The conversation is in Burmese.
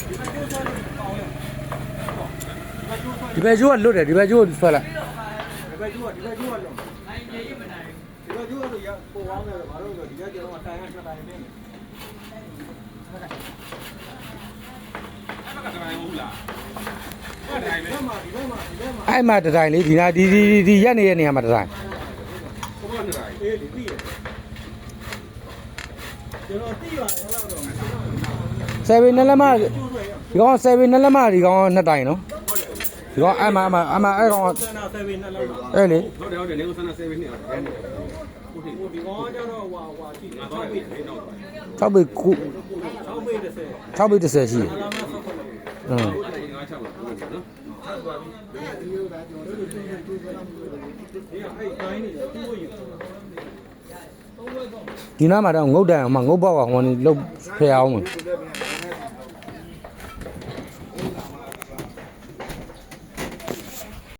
ဒီဘက်ကျိုးကလွတ်တယ်ဒီဘက်ကျိုးဆွဲလိုက်ဒီဘက်ကျိုးကလွတ်နိုင်နေရမနိုင်ဒီဘက်ကျိုးကဆိုရပို့သွားမယ်ဘာလို့ဆိုဒီကကျွန်တော်တိုင်ရချက်တိုင်နေတယ်အဲ့မှာတတိုင်းလေးဒီနာဒီရက်နေတဲ့နေရာမှာတတိုင်းအေးဒီပြီကျွန်တော်တိပါတယ်ဟဲ့တော့7နှစ်လက်မဒီကောင်7နှစ်လက်မဒီကောင်နှစ်တိုင်းနော်ဒီကောင်အဲ့မှာအဲ့ကောင်ဆန္ဒ7နှစ်လောက်အဲ့လေဟုတ်တယ်နေကိုဆန္ဒ7နှစ်ဟုတ်တယ်ဒီကောင်ကျတော့ဟွာရှိတယ်6ပေလေးတော့6ပေခု6ပေ30 6ပေ30ရှိတယ်အလားမဆောက်ခလို့ငါ6ပါနော်ဒီအဲ့တိုင်းနေတယ်သူ့ကိုယူဒီနားမှာတော့ငုတ်တန်အောင်မငုတ်ပေါက်အောင်ဟိုလုတ်ဖျက်အောင်